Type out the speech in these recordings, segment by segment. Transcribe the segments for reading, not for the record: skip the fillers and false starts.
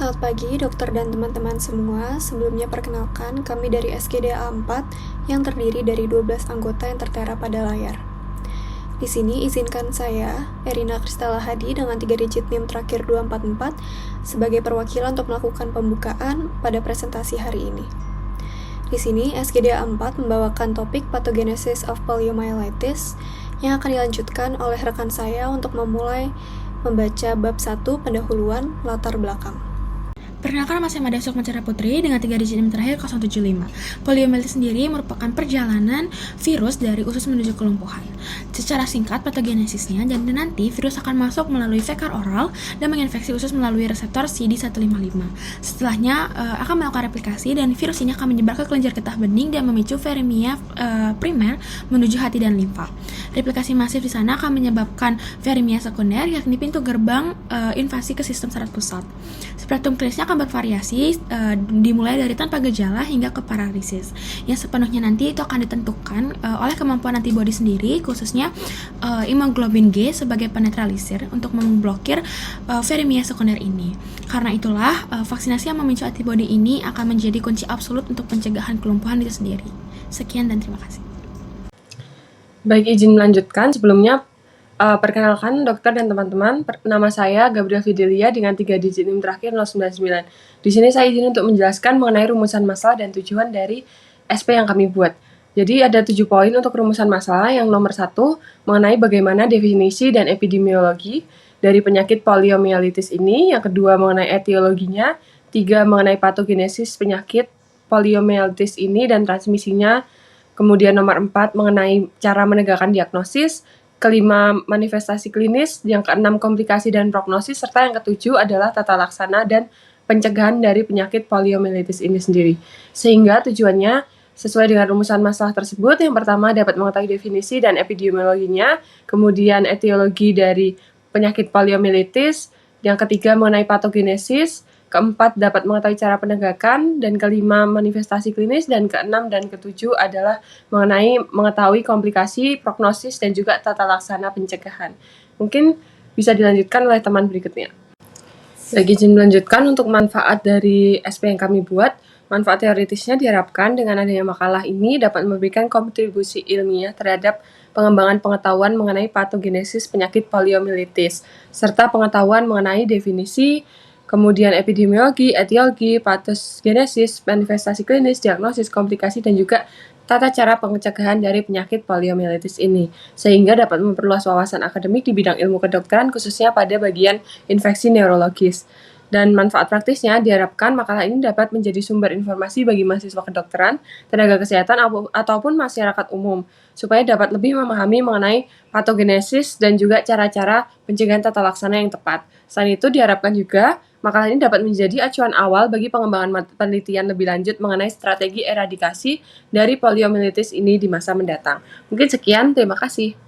Selamat pagi dokter dan teman-teman semua. Sebelumnya perkenalkan, kami dari SKDA 4 yang terdiri dari 12 anggota yang tertera pada layar. Di sini izinkan saya, Erina Kristala Hadi dengan 3 digit NIM terakhir 244 sebagai perwakilan untuk melakukan pembukaan pada presentasi hari ini. Di sini SKDA 4 membawakan topik Pathogenesis of Poliomyelitis yang akan dilanjutkan oleh rekan saya untuk memulai membaca bab 1 pendahuluan latar belakang. Perkenalkan, nama saya Mada Sukmacara Putri dengan 3 digit NIM terakhir 075. Poliomyelitis sendiri merupakan perjalanan virus dari usus menuju kelumpuhan. Secara singkat patogenesisnya, dan nanti virus akan masuk melalui fekal oral dan menginfeksi usus melalui reseptor CD155. Setelahnya akan melakukan replikasi dan virus ini akan menyebar ke kelenjar getah bening dan memicu viremia primer menuju hati dan limfa. Replikasi masif di sana akan menyebabkan viremia sekunder, yakni pintu gerbang invasi ke sistem saraf pusat. Spektrum klinisnya akan bervariasi dimulai dari tanpa gejala hingga ke paralisis, yang sepenuhnya nanti itu akan ditentukan oleh kemampuan antibodi sendiri, khususnya hemoglobin G sebagai penetralisir untuk memblokir viremia sekunder ini. Karena itulah vaksinasi yang memicu antibodi ini akan menjadi kunci absolut untuk pencegahan kelumpuhan itu sendiri. Sekian dan terima kasih. Baik, izin melanjutkan. Sebelumnya perkenalkan dokter dan teman-teman, nama saya Gabriel Fidelia dengan 3 digit NIM terakhir 099. Di sini saya izin untuk menjelaskan mengenai rumusan masalah dan tujuan dari SP yang kami buat. Jadi ada 7 poin untuk rumusan masalah. Yang nomor 1 mengenai bagaimana definisi dan epidemiologi dari penyakit poliomyelitis ini. Yang kedua mengenai etiologinya. 3 mengenai patogenesis penyakit poliomyelitis ini dan transmisinya. Kemudian nomor 4 mengenai cara menegakkan diagnosis. Kelima, manifestasi klinis. Yang keenam, komplikasi dan prognosis. Serta yang ketujuh adalah tata laksana dan pencegahan dari penyakit poliomyelitis ini sendiri. Sehingga tujuannya sesuai dengan rumusan masalah tersebut. Yang pertama, dapat mengetahui definisi dan epidemiologinya. Kemudian etiologi dari penyakit poliomyelitis. Yang ketiga, mengenai patogenesis. Keempat, dapat mengetahui cara penegakan. Dan kelima, manifestasi klinis. Dan keenam dan ketujuh adalah mengenai mengetahui komplikasi, prognosis, dan juga tata laksana pencegahan. Mungkin bisa dilanjutkan oleh teman berikutnya. Lagi izin melanjutkan untuk manfaat dari SP yang kami buat. Manfaat teoritisnya diharapkan dengan adanya makalah ini dapat memberikan kontribusi ilmiah terhadap pengembangan pengetahuan mengenai patogenesis penyakit poliomyelitis, serta pengetahuan mengenai definisi, kemudian epidemiologi, etiologi, patogenesis, manifestasi klinis, diagnosis, komplikasi, dan juga tata cara pencegahan dari penyakit poliomyelitis ini, sehingga dapat memperluas wawasan akademik di bidang ilmu kedokteran, khususnya pada bagian infeksi neurologis. Dan manfaat praktisnya diharapkan makalah ini dapat menjadi sumber informasi bagi mahasiswa kedokteran, tenaga kesehatan, ataupun masyarakat umum, supaya dapat lebih memahami mengenai patogenesis dan juga cara-cara pencegahan tata laksana yang tepat. Selain itu diharapkan juga makalah ini dapat menjadi acuan awal bagi pengembangan penelitian lebih lanjut mengenai strategi eradikasi dari poliomyelitis ini di masa mendatang. Mungkin sekian, terima kasih.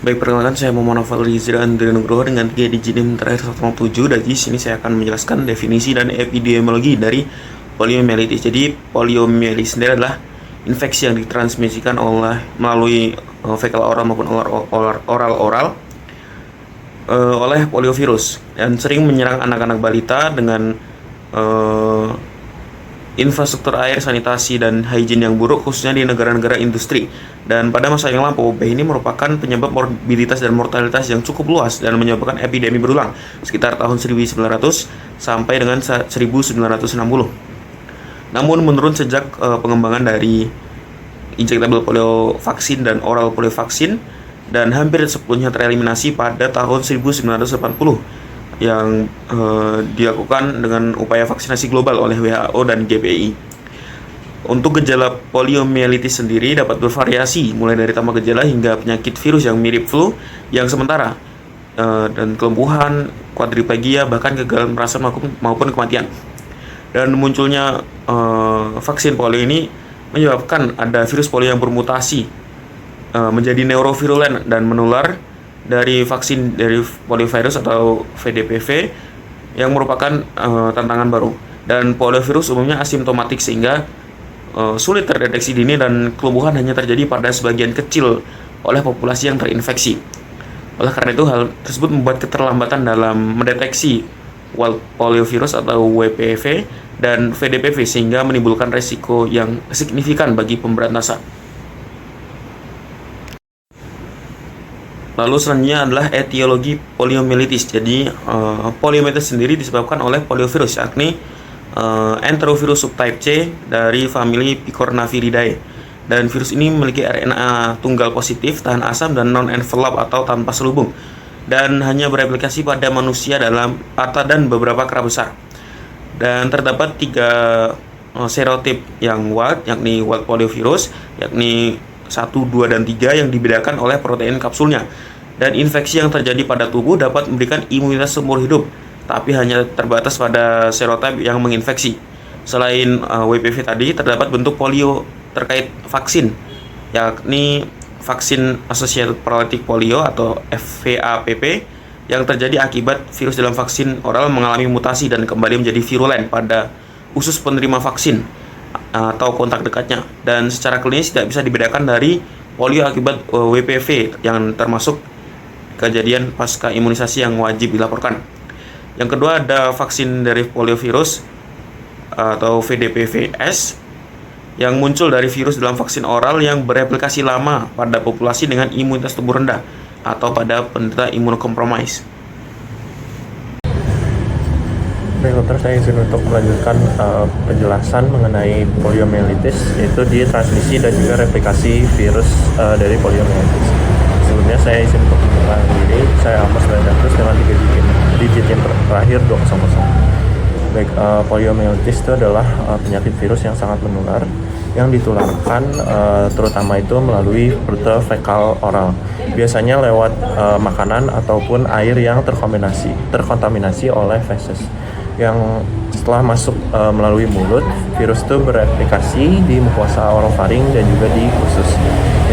Baik, perkenalkan saya Muhammad Novel Rizal Andri Nugroho dengan 3 digit NIM terakhir 107. Dan di sini saya akan menjelaskan definisi dan epidemiologi dari poliomyelitis. Jadi poliomyelitis sendiri adalah infeksi yang ditransmisikan melalui fekal oral maupun oral oleh poliovirus dan sering menyerang anak-anak balita dengan infrastruktur air, sanitasi, dan hygiene yang buruk, khususnya di negara-negara industri. Dan pada masa yang lampau, wabah ini merupakan penyebab morbiditas dan mortalitas yang cukup luas dan menyebabkan epidemi berulang sekitar tahun 1900 sampai dengan 1960. Namun menurun sejak pengembangan dari injectable polio vaksin dan oral polio vaksin, dan hampir sepenuhnya tereliminasi pada tahun 1980 yang dilakukan dengan upaya vaksinasi global oleh WHO dan GPI. Untuk gejala poliomyelitis sendiri dapat bervariasi mulai dari tanpa gejala hingga penyakit virus yang mirip flu yang sementara, dan kelumpuhan, quadriplegia, bahkan kegagalan perasa maupun kematian. Dan munculnya vaksin polio ini menyebabkan ada virus polio yang bermutasi menjadi neurovirulen dan menular dari vaksin dari poliovirus atau VDPV yang merupakan tantangan baru. Dan poliovirus umumnya asimptomatik sehingga sulit terdeteksi dini dan kelumpuhan hanya terjadi pada sebagian kecil oleh populasi yang terinfeksi. Oleh karena itu, hal tersebut membuat keterlambatan dalam mendeteksi wild poliovirus atau WPV, dan VDPV sehingga menimbulkan resiko yang signifikan bagi pemberantasan. Lalu selanjutnya adalah etiologi poliomyelitis. Jadi poliomyelitis sendiri disebabkan oleh poliovirus, yakni Enterovirus subtype C dari famili Picornaviridae. Dan virus ini memiliki RNA tunggal positif, tahan asam, dan non-envelop atau tanpa selubung, dan hanya bereplikasi pada manusia dalam dan beberapa kera besar. Dan terdapat 3 serotip yang wild, yakni wild poliovirus, yakni 1, 2, dan 3 yang dibedakan oleh protein kapsulnya. Dan infeksi yang terjadi pada tubuh dapat memberikan imunitas seumur hidup, tapi hanya terbatas pada serotip yang menginfeksi. Selain WPV tadi, terdapat bentuk polio terkait vaksin, yakni vaksin Associated Paralytic Polio atau VAPP, yang terjadi akibat virus dalam vaksin oral mengalami mutasi dan kembali menjadi virulen pada usus penerima vaksin atau kontak dekatnya, dan secara klinis tidak bisa dibedakan dari polio akibat WPV yang termasuk kejadian pasca imunisasi yang wajib dilaporkan. Yang kedua ada vaksin dari poliovirus atau VDPVS yang muncul dari virus dalam vaksin oral yang bereplikasi lama pada populasi dengan imunitas tubuh rendah atau pada penderita imunokompromis. Baik dokter, saya izin untuk melanjutkan penjelasan mengenai poliomyelitis, yaitu di transmisi dan juga replikasi virus dari poliomyelitis. Sebelumnya saya izin untuk memperkenalkan diri, saya Amos Ledatus dengan 3 digit yang terakhir 200. Baik, poliomyelitis itu adalah penyakit virus yang sangat menular yang ditularkan terutama itu melalui rute fekal oral, biasanya lewat makanan ataupun air yang terkontaminasi oleh feses. Yang setelah masuk melalui mulut, virus itu bereplikasi di mukosa orofaring dan juga di usus,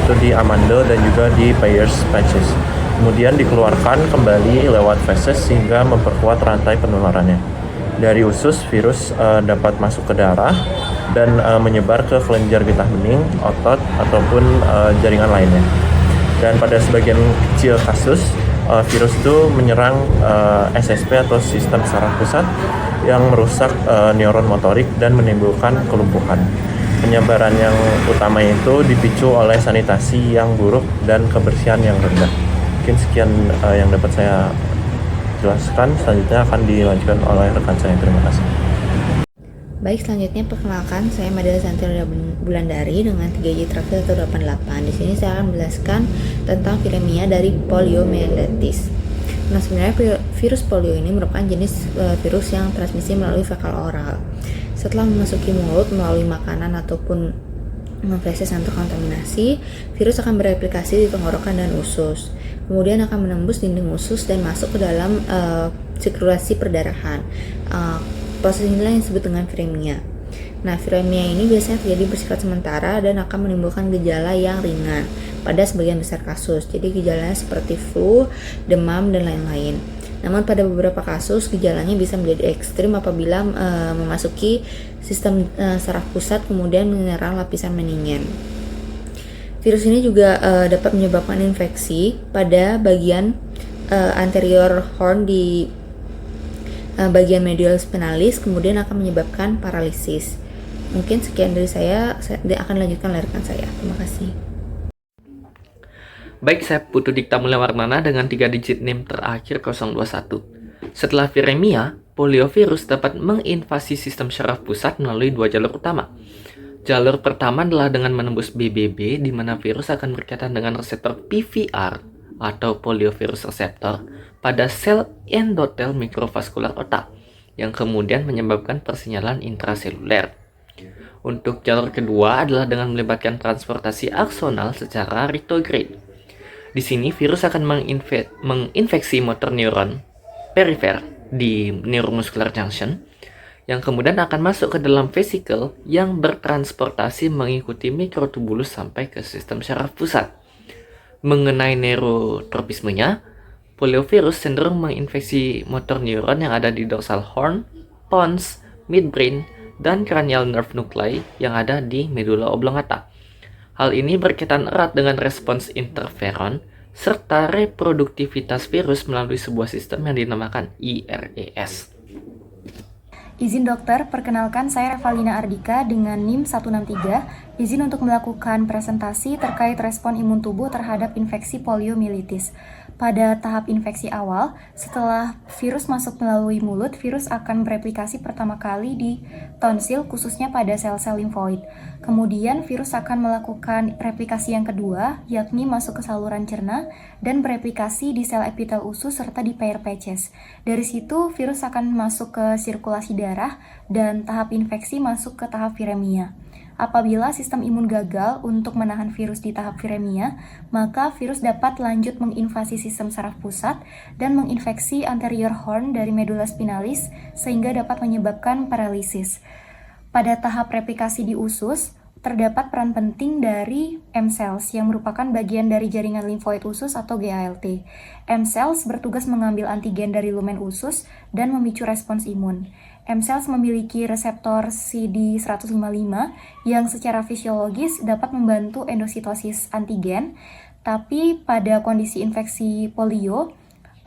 itu di amandel dan juga di Peyer's patches. Kemudian dikeluarkan kembali lewat feses sehingga memperkuat rantai penularannya. Dari usus, virus dapat masuk ke darah dan menyebar ke kelenjar getah bening, otot, ataupun jaringan lainnya. Dan pada sebagian kecil kasus, virus itu menyerang SSP atau sistem saraf pusat yang merusak neuron motorik dan menimbulkan kelumpuhan. Penyebaran yang utama itu dipicu oleh sanitasi yang buruk dan kebersihan yang rendah. Mungkin sekian yang dapat saya jelaskan. Selanjutnya akan dilanjutkan oleh rekan saya. Terima kasih. Baik, selanjutnya perkenalkan, saya Madela Santiara Bulandari dengan 3J terakhir atau 88. Di sini saya akan menjelaskan tentang viremia dari poliomyelitis. Nah, sebenarnya virus polio ini merupakan jenis virus yang transmisi melalui fekal oral. Setelah memasuki mulut melalui makanan ataupun feses yang terkontaminasi, virus akan bereplikasi di tenggorokan dan usus. Kemudian akan menembus dinding usus dan masuk ke dalam sirkulasi perdarahan. Proses inilah yang disebut dengan viremia. Nah, viremia ini biasanya terjadi bersifat sementara dan akan menimbulkan gejala yang ringan pada sebagian besar kasus. Jadi gejalanya seperti flu, demam, dan lain-lain. Namun pada beberapa kasus gejalanya bisa menjadi ekstrim apabila memasuki sistem saraf pusat kemudian menyerang lapisan meningen. Virus ini juga dapat menyebabkan infeksi pada bagian anterior horn di bagian medial spinalis, kemudian akan menyebabkan paralisis. Mungkin sekian dari saya akan lanjutkan rekan saya. Terima kasih. Baik, saya Putu Dikta Mulyawardana dengan 3 digit NIM terakhir 021. Setelah viremia, poliovirus dapat menginvasi sistem syaraf pusat melalui 2 jalur utama. Jalur pertama adalah dengan menembus BBB, di mana virus akan berkaitan dengan reseptor PVR atau poliovirus receptor pada sel endotel mikrovaskular otak, yang kemudian menyebabkan persinyalan intraseluler. Untuk jalur kedua adalah dengan melibatkan transportasi aksonal secara retrograde. Di sini virus akan menginfeksi motor neuron perifer di neuromuscular junction, yang kemudian akan masuk ke dalam vesikel yang bertransportasi mengikuti mikrotubulus sampai ke sistem syaraf pusat. Mengenai neurotropismenya, poliovirus cenderung menginfeksi motor neuron yang ada di dorsal horn, pons, midbrain, dan cranial nerve nuclei yang ada di medula oblongata. Hal ini berkaitan erat dengan respons interferon serta reproduktivitas virus melalui sebuah sistem yang dinamakan IRES. Izin dokter, perkenalkan saya Revalina Ardika dengan NIM 163, izin untuk melakukan presentasi terkait respon imun tubuh terhadap infeksi poliomyelitis. Pada tahap infeksi awal, setelah virus masuk melalui mulut, virus akan bereplikasi pertama kali di tonsil, khususnya pada sel-sel limfoid. Kemudian virus akan melakukan replikasi yang kedua, yakni masuk ke saluran cerna dan bereplikasi di sel epitel usus serta di pair patches. Dari situ, virus akan masuk ke sirkulasi darah dan tahap infeksi masuk ke tahap viremia. Apabila sistem imun gagal untuk menahan virus di tahap viremia, maka virus dapat lanjut menginvasi sistem saraf pusat dan menginfeksi anterior horn dari medula spinalis sehingga dapat menyebabkan paralisis. Pada tahap replikasi di usus, terdapat peran penting dari M-cells yang merupakan bagian dari jaringan limfoid usus atau GALT. M-cells bertugas mengambil antigen dari lumen usus dan memicu respons imun. M-cells memiliki reseptor CD155 yang secara fisiologis dapat membantu endositosis antigen, tapi pada kondisi infeksi polio,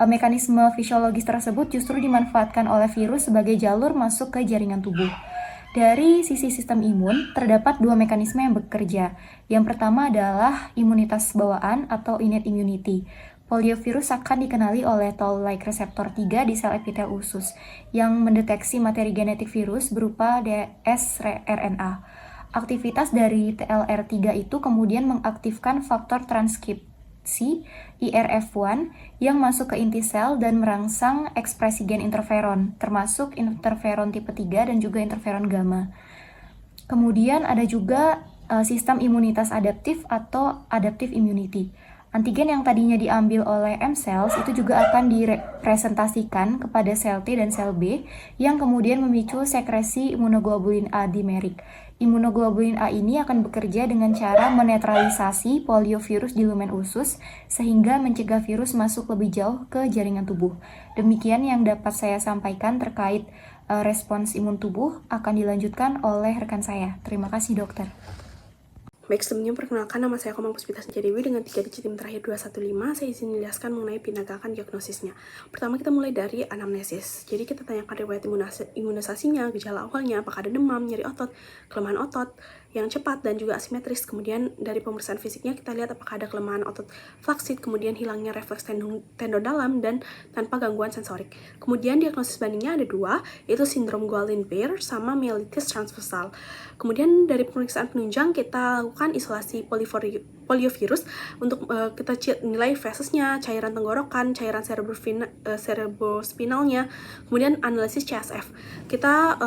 mekanisme fisiologis tersebut justru dimanfaatkan oleh virus sebagai jalur masuk ke jaringan tubuh. Dari sisi sistem imun, terdapat dua mekanisme yang bekerja. Yang pertama adalah imunitas bawaan atau innate immunity. Poliovirus akan dikenali oleh toll-like reseptor 3 di sel epitel usus yang mendeteksi materi genetik virus berupa dsRNA. Aktivitas dari TLR3 itu kemudian mengaktifkan faktor transkripsi IRF1 yang masuk ke inti sel dan merangsang ekspresi gen interferon, termasuk interferon tipe 3 dan juga interferon gamma. Kemudian ada juga sistem imunitas adaptif atau adaptive immunity. Antigen yang tadinya diambil oleh M-cells itu juga akan direpresentasikan kepada sel T dan sel B yang kemudian memicu sekresi imunoglobulin A dimerik. Imunoglobulin A ini akan bekerja dengan cara menetralisasi poliovirus di lumen usus sehingga mencegah virus masuk lebih jauh ke jaringan tubuh. Demikian yang dapat saya sampaikan terkait respons imun tubuh, akan dilanjutkan oleh rekan saya. Terima kasih dokter. Baik, sebelumnya perkenalkan, nama saya Komang Puspita Dewi dengan 3 digit NIM terakhir 215. Saya izin menjelaskan mengenai penegakan diagnosisnya. Pertama, kita mulai dari anamnesis. Jadi kita tanyakan riwayat imunisasinya, gejala awalnya, apakah ada demam, nyeri otot, kelemahan otot yang cepat dan juga asimetris. Kemudian dari pemeriksaan fisiknya kita lihat apakah ada kelemahan otot flaksid, kemudian hilangnya refleks tendon dalam dan tanpa gangguan sensorik. Kemudian diagnosis bandingnya ada dua, yaitu sindrom Guillain-Barré sama myelitis transversal. Kemudian dari pemeriksaan penunjang kita lakukan isolasi poliovirus untuk kita nilai fesesnya, cairan tenggorokan, cairan cerebrospinalnya, kemudian analisis CSF. Kita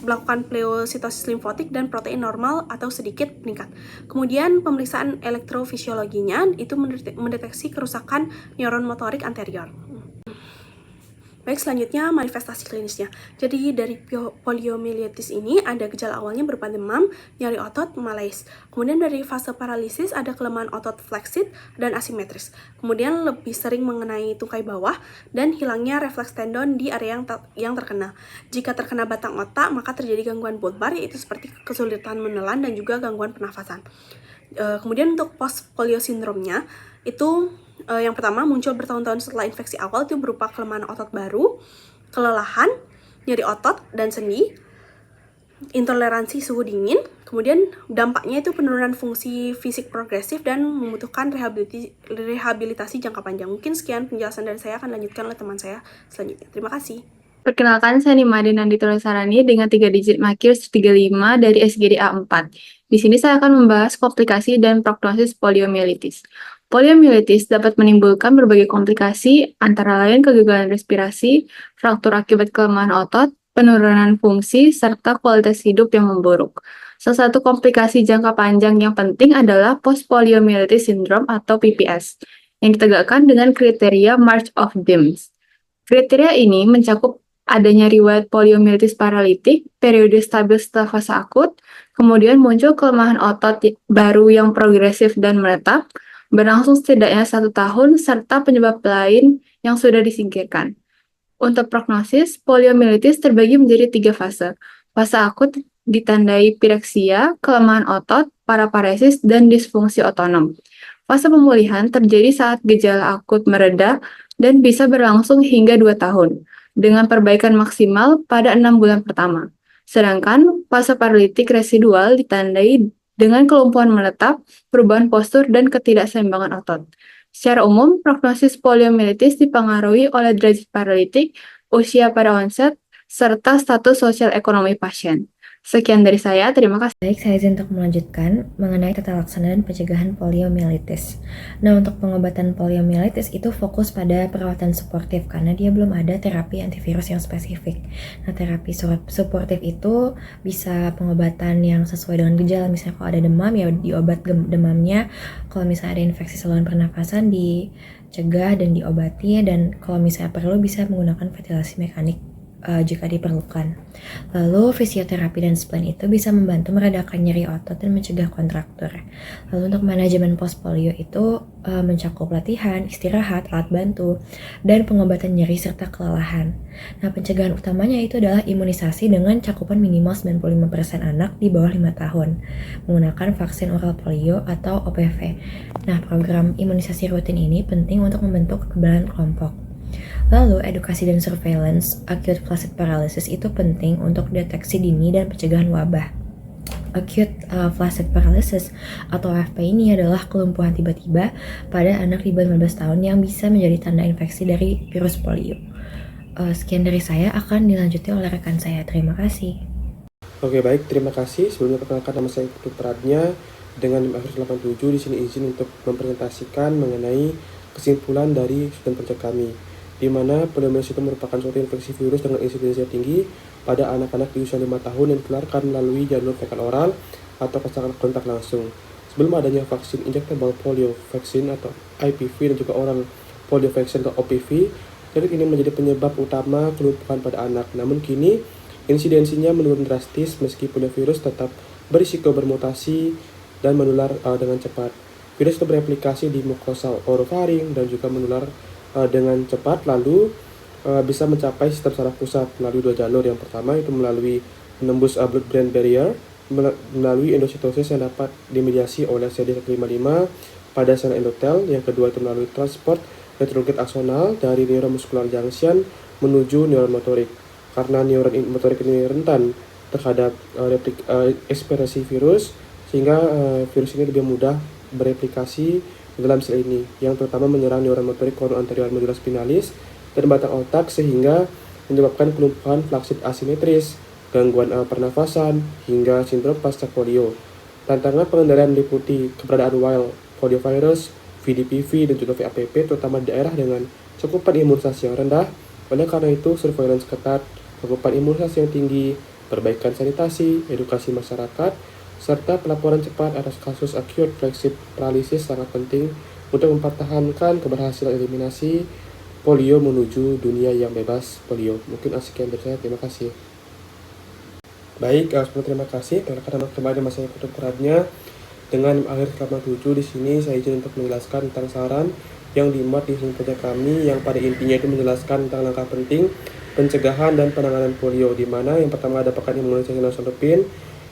melakukan pleositosis limfotik dan protein normal atau sedikit meningkat. Kemudian pemeriksaan elektrofisiologinya itu mendeteksi kerusakan neuron motorik anterior. Baik, selanjutnya manifestasi klinisnya. Jadi dari poliomyelitis ini ada gejala awalnya berupa demam, nyeri otot, malaise. Kemudian dari fase paralisis ada kelemahan otot fleksid dan asimetris. Kemudian lebih sering mengenai tungkai bawah dan hilangnya refleks tendon di area yang terkena. Jika terkena batang otak, maka terjadi gangguan bulbar, yaitu seperti kesulitan menelan dan juga gangguan pernafasan. Kemudian untuk post polio sindromnya itu yang pertama muncul bertahun-tahun setelah infeksi awal, itu berupa kelemahan otot baru, kelelahan, nyeri otot dan sendi, intoleransi suhu dingin. Kemudian dampaknya itu penurunan fungsi fisik progresif dan membutuhkan rehabilitasi jangka panjang. Mungkin sekian penjelasan dari saya, akan lanjutkan oleh teman saya selanjutnya. Terima kasih. Perkenalkan, saya Nimade Nandita Sarani dengan 3 digit MAKIR 35 dari SGDA 4. Di sini saya akan membahas komplikasi dan prognosis poliomyelitis. Poliomyelitis dapat menimbulkan berbagai komplikasi, antara lain kegagalan respirasi, fraktur akibat kelemahan otot, penurunan fungsi, serta kualitas hidup yang memburuk. Salah satu komplikasi jangka panjang yang penting adalah post-poliomyelitis syndrome atau PPS, yang ditegakkan dengan kriteria March of Dimes. Kriteria ini mencakup adanya riwayat poliomyelitis paralitik, periode stabil setelah fase akut, kemudian muncul kelemahan otot baru yang progresif dan menetap, berlangsung setidaknya 1 tahun, serta penyebab lain yang sudah disingkirkan. Untuk prognosis, poliomyelitis terbagi menjadi 3 fase. Fase akut ditandai pireksia, kelemahan otot, paraparesis, dan disfungsi otonom. Fase pemulihan terjadi saat gejala akut mereda dan bisa berlangsung hingga 2 tahun. dengan perbaikan maksimal pada 6 bulan pertama. Sedangkan fase paralitik residual ditandai dengan kelumpuhan menetap, perubahan postur, dan ketidakseimbangan otot. Secara umum, prognosis poliomielitis dipengaruhi oleh derajat paralitik, usia pada onset, serta status sosial ekonomi pasien. Sekian dari saya, terima kasih. Baik, saya izin untuk melanjutkan mengenai tata laksana dan pencegahan poliomielitis. Nah, untuk pengobatan poliomielitis itu fokus pada perawatan suportif karena dia belum ada terapi antivirus yang spesifik. Nah, terapi suportif itu bisa pengobatan yang sesuai dengan gejala. Misalnya kalau ada demam, ya diobat demamnya. Kalau misalnya ada infeksi saluran pernafasan, dicegah dan diobati. Dan kalau misalnya perlu, bisa menggunakan ventilasi mekanik jika diperlukan. Lalu fisioterapi dan splint itu bisa membantu meredakan nyeri otot dan mencegah kontraktur. Lalu untuk manajemen post polio itu mencakup latihan, istirahat, alat bantu, dan pengobatan nyeri serta kelelahan. Nah, pencegahan utamanya itu adalah imunisasi dengan cakupan minimal 95% anak di bawah 5 tahun menggunakan vaksin oral polio atau OPV. Nah, program imunisasi rutin ini penting untuk membentuk kekebalan kelompok. Lalu, edukasi dan surveillance acute flaccid paralysis itu penting untuk deteksi dini dan pencegahan wabah. Acute flaccid paralysis atau AFP ini adalah kelumpuhan tiba-tiba pada anak di bawah 15 tahun yang bisa menjadi tanda infeksi dari virus polio. Sekian dari saya, akan dilanjuti oleh rekan saya. Terima kasih. Oke, baik, terima kasih. Sebelumnya perkenalkan nama saya Dr. Adnya dengan NIM 87. Di sini izin untuk mempresentasikan mengenai kesimpulan dari studi kerja kami, di mana poliomielitis itu merupakan suatu infeksi virus dengan insidensi tinggi pada anak-anak di usia 5 tahun yang ditularkan melalui jalur fekal oral atau kontak langsung. Sebelum adanya vaksin injectable polio vaccine atau IPV dan juga oral polio vaccine atau OPV, jadi ini menjadi penyebab utama kelumpuhan pada anak. Namun kini insidensinya menurun drastis meski poliovirus tetap berisiko bermutasi dan menular dengan cepat. Virus itu bereplikasi di mukosa orofaring dan juga menular dengan cepat, lalu bisa mencapai sistem saraf pusat melalui 2 jalur. Yang pertama itu melalui menembus blood-brain barrier melalui endositosis yang dapat dimediasi oleh CD155 pada sel endotel. Yang kedua itu melalui transport retrograde aksonal dari neuromuscular junction menuju neuron motorik. Karena neuron motorik ini rentan terhadap ekspresi virus, sehingga virus ini lebih mudah bereplikasi dalam sel ini, yang terutama menyerang neuron motorik kornu anterior medulla spinalis dan batang otak, sehingga menyebabkan kelumpuhan flaccid asimetris, gangguan pernafasan, hingga sindrom pasca polio. Tantangan pengendalian meliputi keberadaan wild poliovirus, VDPV, dan juga VAPP, terutama di daerah dengan cakupan imunisasi yang rendah. Oleh karena itu, surveillance ketat, cakupan imunisasi yang tinggi, perbaikan sanitasi, edukasi masyarakat, serta pelaporan cepat atas kasus acute flaccid paralysis sangat penting untuk mempertahankan keberhasilan eliminasi polio menuju dunia yang bebas polio. Mungkin sekian dari saya, terima kasih. Baik, terima kasih. Karena kemarin masih ketukurannya dengan akhir 87 di sini saya izin untuk menjelaskan tentang saran yang dimuat di sini kerja kami, yang pada intinya itu menjelaskan tentang langkah penting pencegahan dan penanganan polio, di mana yang pertama ada pekan imunisasi nasional rutin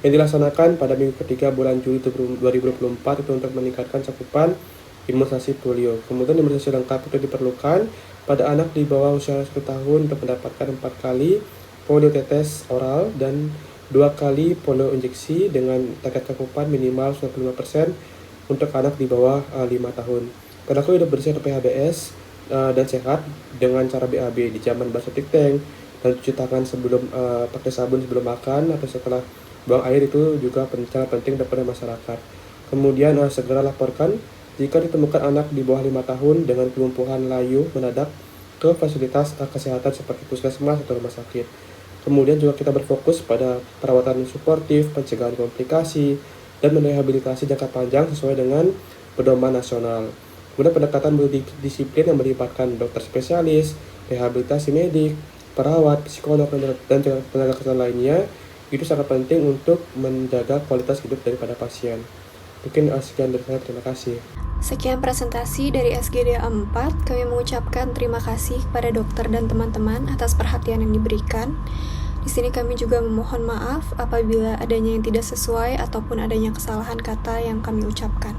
yang dilaksanakan pada minggu ketiga bulan Juli 2024 itu untuk meningkatkan cakupan imunisasi polio. Kemudian imunisasi lengkap itu diperlukan pada anak di bawah usia 1 tahun untuk mendapatkan 4 kali polio tetes oral dan 2 kali polio injeksi dengan tingkat cakupan minimal 95% untuk anak di bawah 5 tahun. Perilaku hidup bersih atau PHBS dan sehat dengan cara BAB di zaman basotik tank dan cuci tangan sebelum pakai sabun sebelum makan atau setelah buang air itu juga sangat penting daripada masyarakat. Kemudian segera laporkan jika ditemukan anak di bawah 5 tahun dengan kelumpuhan layu mendadak ke fasilitas kesehatan seperti puskesmas atau rumah sakit. Kemudian juga kita berfokus pada perawatan suportif, pencegahan komplikasi, dan merehabilitasi jangka panjang sesuai dengan pedoman nasional. Kemudian pendekatan multidisiplin yang melibatkan dokter spesialis, rehabilitasi medik, perawat, psikolog, dan tenaga kesehatan lainnya itu sangat penting untuk menjaga kualitas hidup daripada pasien. Mungkin sekian dari saya, terima kasih. Sekian presentasi dari SGDA 4. Kami mengucapkan terima kasih kepada dokter dan teman-teman atas perhatian yang diberikan. Di sini kami juga memohon maaf apabila adanya yang tidak sesuai ataupun adanya kesalahan kata yang kami ucapkan.